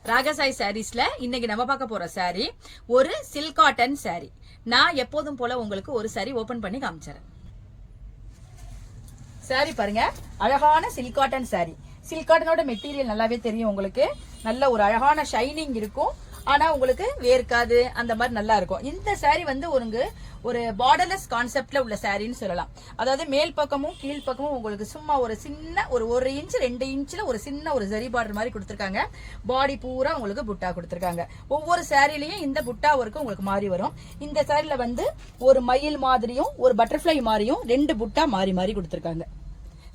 ராகசாய் சாரீஸ்ல இன்னைக்கு நம்ம பார்க்க போற சாரி ஒரு சில்க் காட்டன் சாரி. நான் எப்போதும் போல உங்களுக்கு ஒரு சாரி ஓபன் பண்ணி காமிச்சறேன். சாரி பாருங்க, அழகான சில்க் காட்டன் சாரி. சில்க் காட்டனோட மெட்டீரியல் நல்லாவே தெரியும் உங்களுக்கு. நல்ல ஒரு அழகான ஷைனிங் இருக்கும். ஆனா உங்களுக்கு வேர்க்காது, அந்த மாதிரி நல்லா இருக்கும். இந்த சாரி வந்து ஒரு பார்டர்லெஸ் கான்செப்ட்ல உள்ள சாரின்னு சொல்லலாம். அதாவது மேல் பக்கமும் கீழ் பக்கமும் உங்களுக்கு சும்மா ஒரு சின்ன ஒரு 1 இன்ச் 2 இன்ச்ல ஒரு சின்ன ஒரு ஜரி பார்டர் மாதிரி கொடுத்திருக்காங்க. பாடி பூரா உங்களுக்கு புட்டா கொடுத்திருக்காங்க. ஒவ்வொரு சாரிலையும் இந்த புட்டா ஒர்க்கு உங்களுக்கு மாறி வரும். இந்த சாரில வந்து ஒரு மயில் மாதிரியும் ஒரு பட்டர்ஃபிளை மாதிரியும் 2 புட்டா மாறி மாறி கொடுத்திருக்காங்க.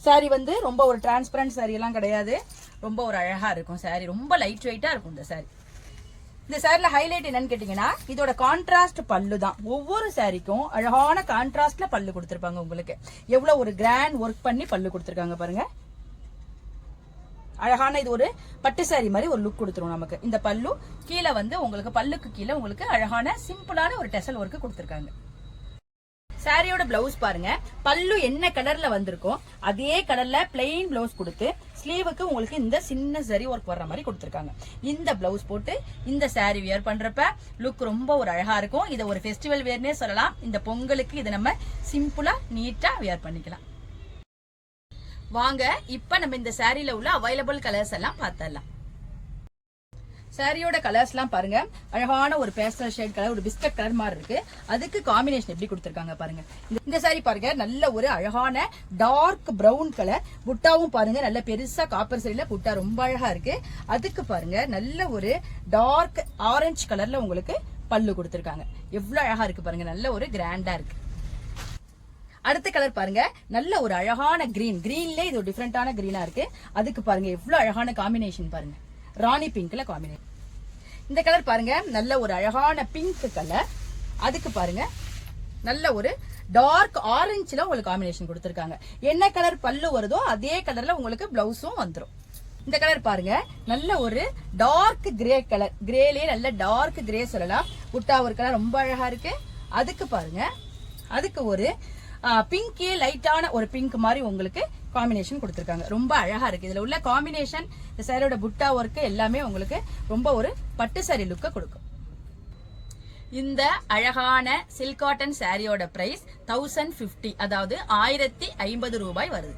சாரி வந்து ரொம்ப ஒரு டிரான்ஸ்பரண்ட் சாரி எல்லாம் கிடையாது. ரொம்ப ஒரு அழகா இருக்கும் சாரி. ரொம்ப லைட் வெயிட்டா இருக்கும் இந்த சாரி. இந்த சாரில ஹைலைட் என்னன்னு கேட்டீங்கன்னா இதோட கான்ட்ராஸ்ட் பல்லு தான். ஒவ்வொரு சாரிக்கும் அழகான கான்ட்ராஸ்ட்ல பல்லு கொடுத்திருப்பாங்க. உங்களுக்கு எவ்வளவு ஒரு கிராண்ட் ஒர்க் பண்ணி பல்லு கொடுத்திருக்காங்க பாருங்க. அழகான இது ஒரு பட்டு சாரி மாதிரி ஒரு லுக் கொடுத்துரும் நமக்கு. இந்த பல்லு கீழே வந்து உங்களுக்கு பல்லுக்கு கீழே உங்களுக்கு அழகான சிம்பிளான ஒரு டெசல் ஒர்க் கொடுத்திருக்காங்க. சாரியோட பிளவுஸ் பாருங்க, பல்லு என்ன கலர்ல வந்திருக்கும் அதே கலர்ல பிளெயின் பிளவுஸ் கொடுத்து ஸ்லீவுக்கு உங்களுக்கு இந்த சின்ன சரி ஒர்க் வர்ற மாதிரி கொடுத்திருக்காங்க. இந்த பிளவுஸ் போட்டு இந்த சாரி வியர் பண்றப்ப லுக் ரொம்ப ஒரு அழகா இருக்கும். இதை ஒரு ஃபெஸ்டிவல் வேர்னே சொல்லலாம். இந்த பொங்கலுக்கு இதை நம்ம சிம்பிளா நீட்டா வியர் பண்ணிக்கலாம். வாங்க இப்ப நம்ம இந்த சாரியில உள்ள அவைலபிள் கலர்ஸ் எல்லாம் பார்த்தரலாம். சாரியோட கலர்ஸ் எல்லாம் பாருங்க, அழகான ஒரு பேஸ்டல் ஷேட் கலர், ஒரு பிஸ்கட் கலர் மாதிரி இருக்கு. அதுக்கு காம்பினேஷன் எப்படி கொடுத்திருக்காங்க பாருங்க. இந்த சாரி பாருங்க, நல்ல ஒரு அழகான டார்க் பிரவுன் கலர். புட்டாவும் பாருங்க நல்ல பெருசா காப்பர் சரியில புட்டா ரொம்ப அழகா இருக்கு. அதுக்கு பாருங்க நல்ல ஒரு டார்க் ஆரஞ்சு கலர்ல உங்களுக்கு பல்லு கொடுத்திருக்காங்க. எவ்வளவு அழகா இருக்கு பாருங்க, நல்ல ஒரு கிராண்டா இருக்கு. அடுத்த கலர் பாருங்க, நல்ல ஒரு அழகான கிரீன்ல இது ஒரு டிஃபரெண்டான கிரீனா இருக்கு. அதுக்கு பாருங்க எவ்வளவு அழகான காம்பினேஷன் பாருங்க, ராணி பிங்க்ல காம்பினேஷன். இந்த கலர் பாருங்க நல்ல ஒரு அழகான பிங்க் கலர். அதுக்கு பாருங்க நல்ல ஒரு டார்க் ஆரஞ்சுல உங்களுக்கு காம்பினேஷன் கொடுத்திருக்காங்க. என்ன கலர் பல்லு வருதோ அதே கலர்ல உங்களுக்கு பிளவுஸும் வந்துடும். இந்த கலர் பாருங்க நல்ல ஒரு டார்க் கிரே கலர், கிரேலயே நல்ல டார்க் கிரே சொல்லலாம். புட்டா ஒரு கலர் ரொம்ப அழகா இருக்கு. அதுக்கு பாருங்க அதுக்கு ஒரு பிங்கே லைட்டான ஒரு பிங்க் மாதிரி உங்களுக்கு காம்பினேஷன் கொடுத்திருக்காங்க. ரொம்ப அழகா இருக்கு. இதுல உள்ள காம்பினேஷன் இந்த சாரியோட புட்டா ஒர்க் எல்லாமே உங்களுக்கு ரொம்ப ஒரு பட்டு சாரி லுக்க கொடுக்கும். இந்த அழகான சில்க் காட்டன் சாரியோட பிரைஸ் 1050, அதாவது 1050 ரூபாய் வருது.